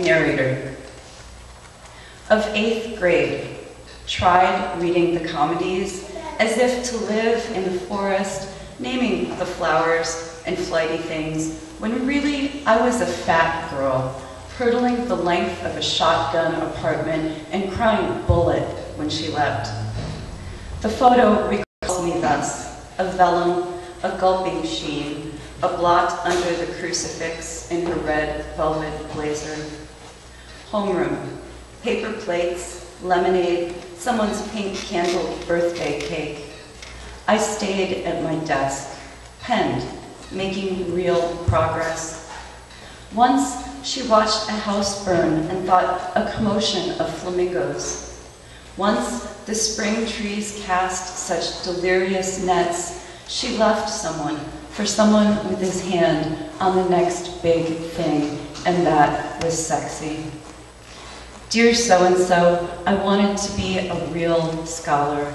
Narrator. Of 8th grade, tried reading the comedies as if to live in the forest, naming the flowers and flighty things, when really I was a fat girl, hurdling the length of a shotgun apartment and crying bullet when she left. The photo recalls me thus, a vellum, a gulping sheen, a blot under the crucifix in her red velvet blazer. Homeroom, paper plates, lemonade, someone's pink candled birthday cake. I stayed at my desk, penned, making real progress. Once she watched a house burn and thought a commotion of flamingos. Once the spring trees cast such delirious nets, she left someone for someone with his hand on the next big thing, and that was sexy. Dear so-and-so, I wanted to be a real scholar.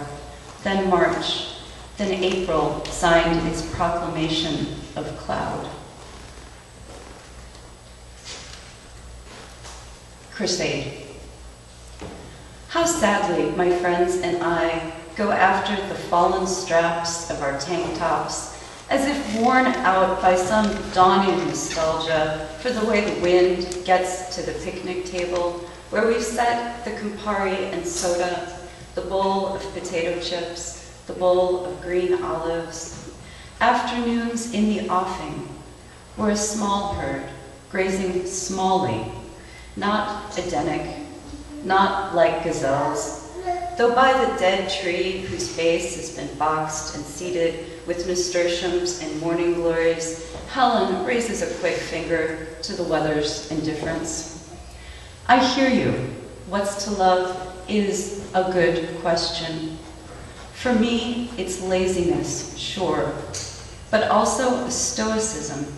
Then March, then April signed its proclamation of cloud. Crusade. How sadly my friends and I go after the fallen straps of our tank tops, as if worn out by some dawning nostalgia for the way the wind gets to the picnic table, where we've set the Campari and soda, the bowl of potato chips, the bowl of green olives, afternoons in the offing, where a small herd, grazing smallly, not Edenic, not like gazelles, though by the dead tree whose base has been boxed and seeded with nasturtiums and morning glories, Helen raises a quick finger to the weather's indifference. I hear you. What's to love is a good question. For me, it's laziness, sure, but also a stoicism.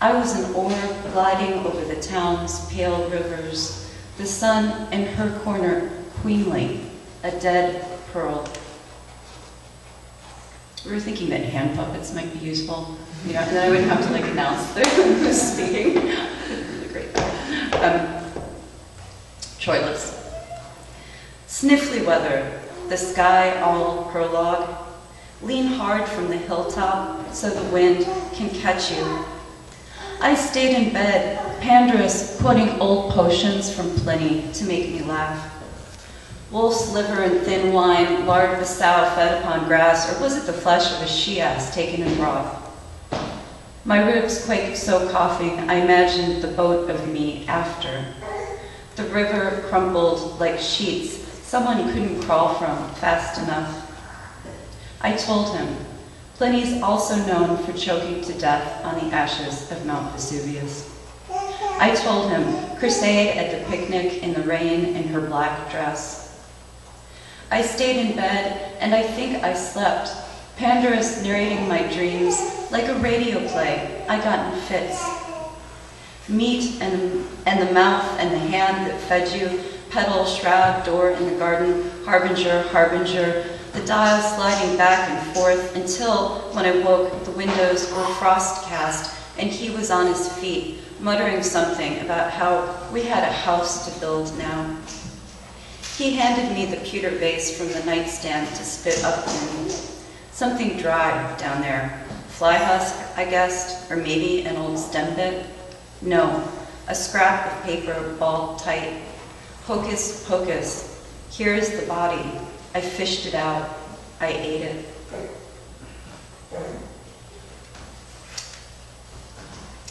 I was an orb gliding over the town's pale rivers, the sun in her corner queenly, a dead pearl. We were thinking that hand puppets might be useful, and then I wouldn't have to announce who's speaking. Really great. Troilus. Sniffly weather, the sky all prologue. Lean hard from the hilltop so the wind can catch you. I stayed in bed, Pandarus quoting old potions from Pliny to make me laugh. Wolf's liver and thin wine, lard of a sow fed upon grass, or was it the flesh of a she-ass taken in broth? My ribs quaked so coughing, I imagined the boat of me after. The river crumpled like sheets someone couldn't crawl from fast enough. I told him, Pliny's also known for choking to death on the ashes of Mount Vesuvius. I told him, crusade at the picnic in the rain in her black dress. I stayed in bed, and I think I slept, Pandarus narrating my dreams like a radio play. I got in fits. Meat and the mouth and the hand that fed you, petal, shroud, door in the garden, harbinger, harbinger, the dial sliding back and forth until, when I woke, the windows were frost cast and he was on his feet, muttering something about how we had a house to build now. He handed me the pewter vase from the nightstand to spit up in. Something dry down there. Fly husk, I guessed, or maybe an old stem bit. No, a scrap of paper balled tight. Hocus pocus. Here's the body. I fished it out. I ate it.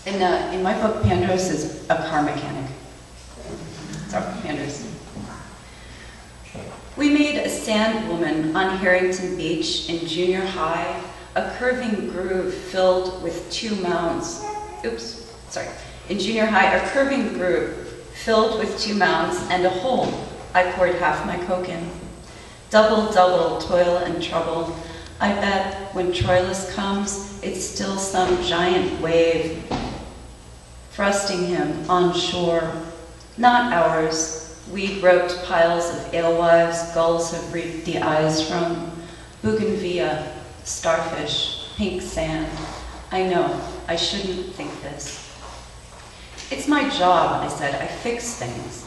In my book, Pandarus is a car mechanic. Sorry, Pandarus. We made a sand woman on Harrington Beach in junior high, a curving groove filled with 2 mounds. In junior high, a curving groove filled with 2 mounds and a hole I poured half my coke in. Double, double, toil and trouble. I bet when Troilus comes, it's still some giant wave thrusting him on shore. Not ours. Weed-roped piles of alewives gulls have reaped the eyes from. Bougainvillea, starfish, pink sand. I know, I shouldn't think this. It's my job, I said. I fix things.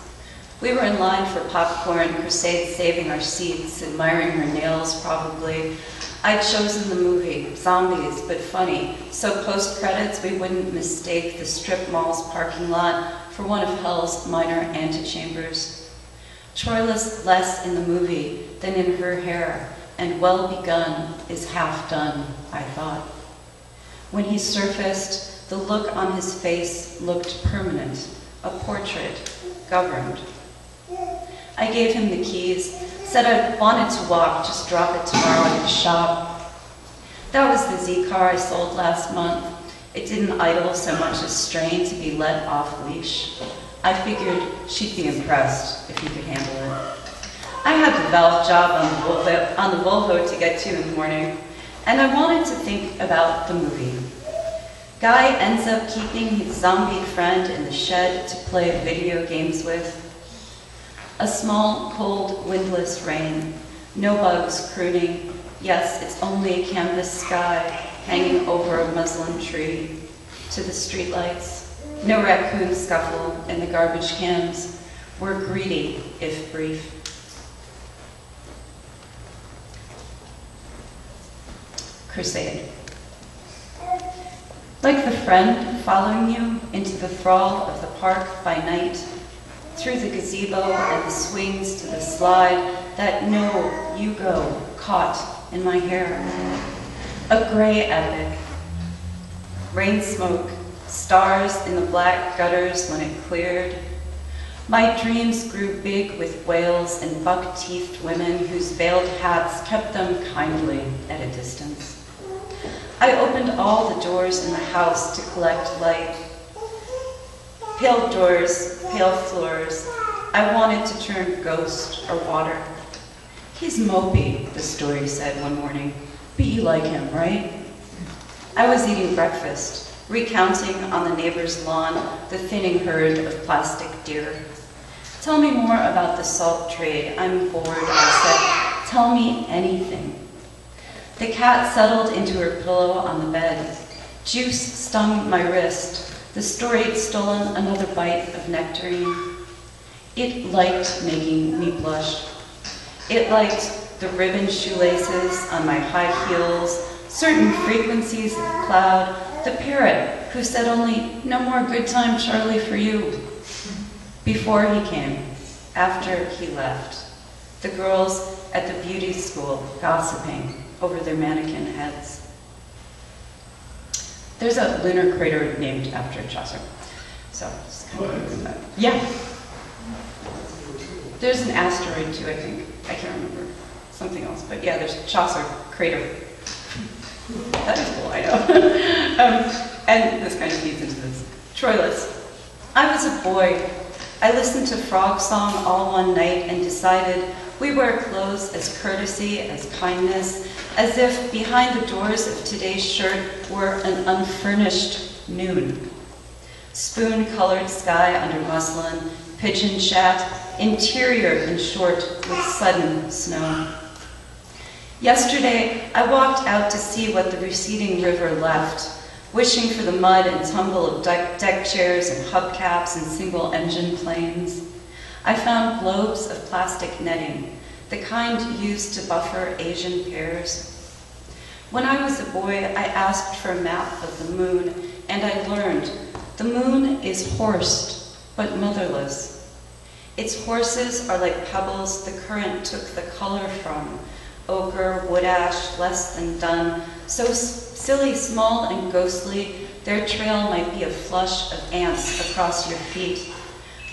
We were in line for popcorn, Crusade saving our seats, admiring her nails probably. I'd chosen the movie, zombies, but funny, so post-credits we wouldn't mistake the strip mall's parking lot for one of hell's minor antechambers. Troilus less in the movie than in her hair, and well begun is half done, I thought. When he surfaced, the look on his face looked permanent, a portrait, governed. I gave him the keys, said I wanted to walk, just drop it tomorrow at the shop. That was the Z car I sold last month. It didn't idle so much as strain to be let off leash. I figured she'd be impressed if he could handle it. I had the valve job on the Volvo to get to in the morning, and I wanted to think about the movie. Guy ends up keeping his zombie friend in the shed to play video games with. A small, cold, windless rain, no bugs crooning. Yes, it's only a canvas sky hanging over a muslin tree. To the streetlights, no raccoon scuffle in the garbage cans. We're greedy, if brief. Crusade. Like the friend following you into the thrall of the park by night, through the gazebo and the swings to the slide, that no, you go, caught in my hair. A gray epic. Rain smoke, stars in the black gutters when it cleared. My dreams grew big with whales and buck-teethed women whose veiled hats kept them kindly at a distance. I opened all the doors in the house to collect light. Pale doors, pale floors. I wanted to turn ghost or water. He's mopey, the story said one morning, but you like him, right? I was eating breakfast, recounting on the neighbor's lawn the thinning herd of plastic deer. Tell me more about the salt trade. I'm bored, I said. Tell me anything. The cat settled into her pillow on the bed. Juice stung my wrist. The story had stolen another bite of nectarine. It liked making me blush. It liked the ribbon shoelaces on my high heels, certain frequencies of the cloud, the parrot who said only, "No more good time, Charlie, for you." Before he came, after he left, the girls at the beauty school gossiping over their mannequin heads. There's a lunar crater named after Chaucer. So, just kind of that. Yeah. There's an asteroid too, I think. I can't remember. Something else. But yeah, there's Chaucer crater. That is cool, I know. And this kind of feeds into this. Troilus. I was a boy. I listened to Frog Song all one night and decided we wear clothes as courtesy, as kindness, as if behind the doors of today's shirt were an unfurnished noon. Spoon-colored sky under muslin, pigeon chat, interior in short with sudden snow. Yesterday, I walked out to see what the receding river left, wishing for the mud and tumble of deck chairs and hubcaps and single-engine planes. I found globes of plastic netting, the kind used to buffer Asian pears. When I was a boy, I asked for a map of the moon, and I learned the moon is horsed, but motherless. Its horses are like pebbles the current took the color from, ochre, wood ash, less than done, so silly, small, and ghostly, their trail might be a flush of ants across your feet.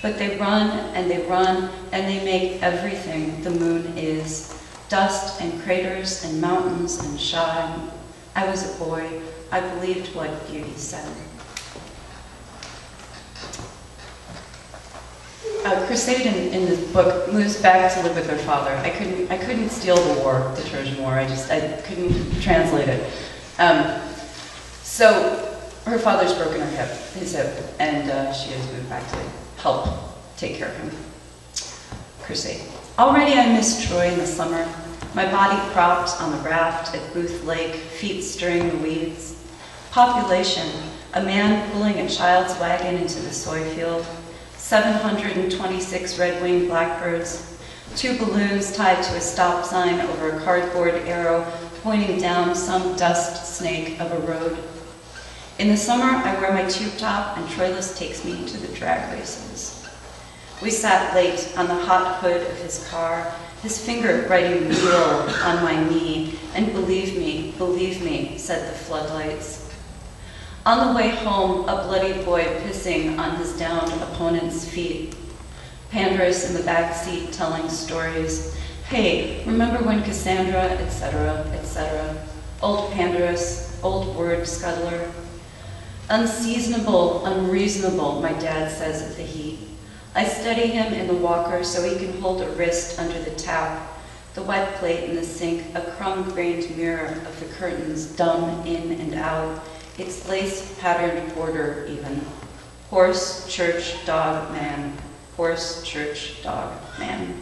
But they run, and they make everything the moon is. Dust and craters and mountains and shine. I was a boy. I believed what beauty said. Crusade in the book moves back to live with her father. I couldn't steal the war, the Trojan War. I couldn't translate it. So her father's broken his hip, and she has moved back to help take care of him. Crusade. Already I miss Troy in the summer. My body propped on the raft at Booth Lake, feet stirring the weeds. Population, a man pulling a child's wagon into the soy field, 726 red-winged blackbirds, 2 balloons tied to a stop sign over a cardboard arrow pointing down some dust snake of a road. In the summer, I wear my tube top and Troilus takes me to the drag races. We sat late on the hot hood of his car, his finger writing "wheel" on my knee, and believe me, said the floodlights. On the way home, a bloody boy pissing on his downed opponent's feet. Pandarus in the back seat telling stories. Hey, remember when Cassandra, etc., etc. Old Pandarus, old word scuttler. Unseasonable, unreasonable, my dad says of the heat. I steady him in the walker so he can hold a wrist under the tap, the wet plate in the sink, a crumb-grained mirror of the curtains dumb in and out, its lace-patterned border even. Horse, church, dog, man. Horse, church, dog, man.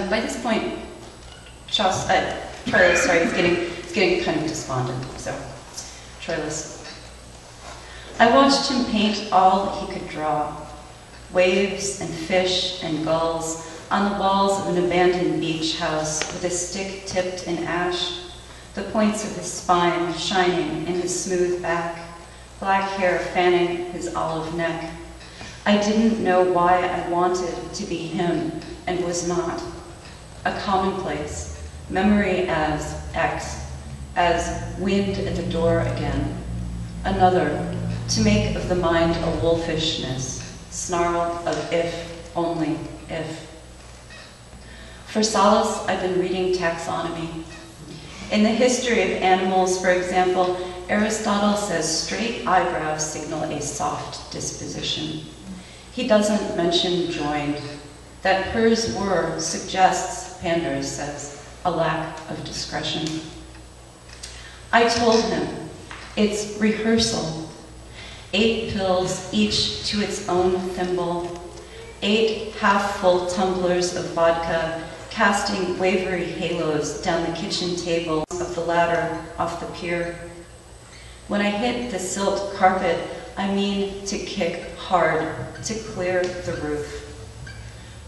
By this point, Troilus, sorry, it's getting kind of despondent, so Troilus. I watched him paint all he could draw, waves and fish and gulls on the walls of an abandoned beach house with a stick tipped in ash, the points of his spine shining in his smooth back, black hair fanning his olive neck. I didn't know why I wanted to be him and was not. A commonplace, memory as X, as wind at the door again. Another, to make of the mind a wolfishness, snarl of if, only if. For solace, I've been reading taxonomy. In the history of animals, for example, Aristotle says straight eyebrows signal a soft disposition. He doesn't mention joined. That hers were suggests, Pandarus says, a lack of discretion. I told him, it's rehearsal. 8 pills, each to its own thimble. 8 half-full tumblers of vodka, casting wavery halos down the kitchen table of the ladder off the pier. When I hit the silt carpet, I mean to kick hard, to clear the roof.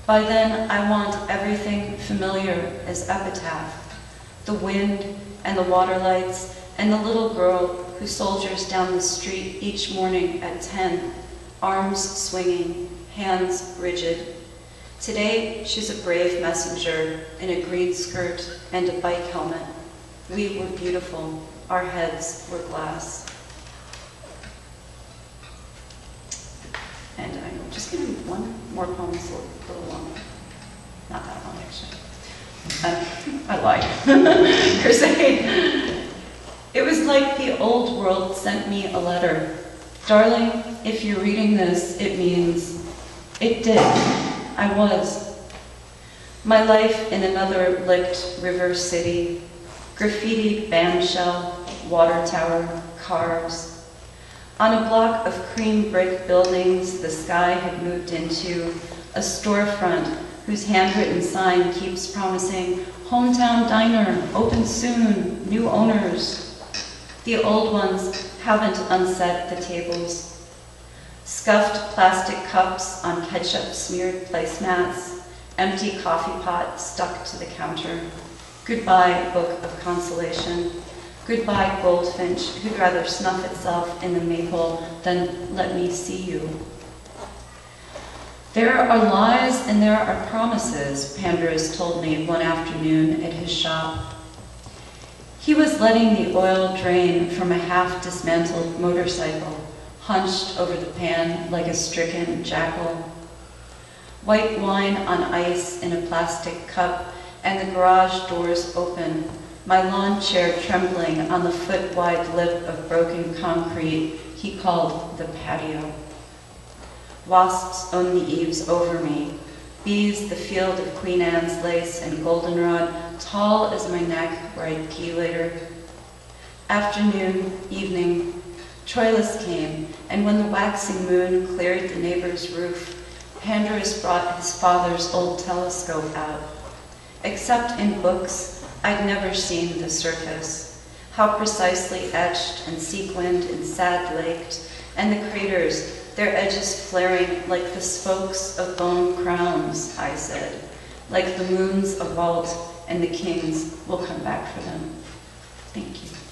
By then, I want everything familiar as epitaph, the wind and the water lights and the little girl who soldiers down the street each morning at 10, arms swinging, hands rigid. Today, she's a brave messenger in a green skirt and a bike helmet. We were beautiful. Our heads were glass. And I'm just going to read one more poem that's a little longer. Not that long, actually. I lied. Crusade. It was like the old world sent me a letter. Darling, if you're reading this, it means it did. I was. My life in another licked river city, graffiti bandshell, water tower, cars. On a block of cream brick buildings the sky had moved into, a storefront whose handwritten sign keeps promising, hometown diner, open soon, new owners. The old ones haven't unset the tables. Scuffed plastic cups on ketchup-smeared placemats, empty coffee pot stuck to the counter. Goodbye, book of consolation. Goodbye, goldfinch, who'd rather snuff itself in the maple than let me see you. There are lies and there are promises, Pandarus told me one afternoon at his shop. He was letting the oil drain from a half-dismantled motorcycle, hunched over the pan like a stricken jackal. White wine on ice in a plastic cup and the garage doors open, my lawn chair trembling on the foot-wide lip of broken concrete he called the patio. Wasps own the eaves over me, bees the field of Queen Anne's lace and goldenrod, tall as my neck where I'd pee later. Afternoon, evening, Troilus came, and when the waxing moon cleared the neighbor's roof, Pandarus brought his father's old telescope out. Except in books, I'd never seen the surface, how precisely etched and sequined and sad-laked, and the craters, their edges flaring like the spokes of bone crowns, I said, like the moons of Walt, and the kings will come back for them. Thank you.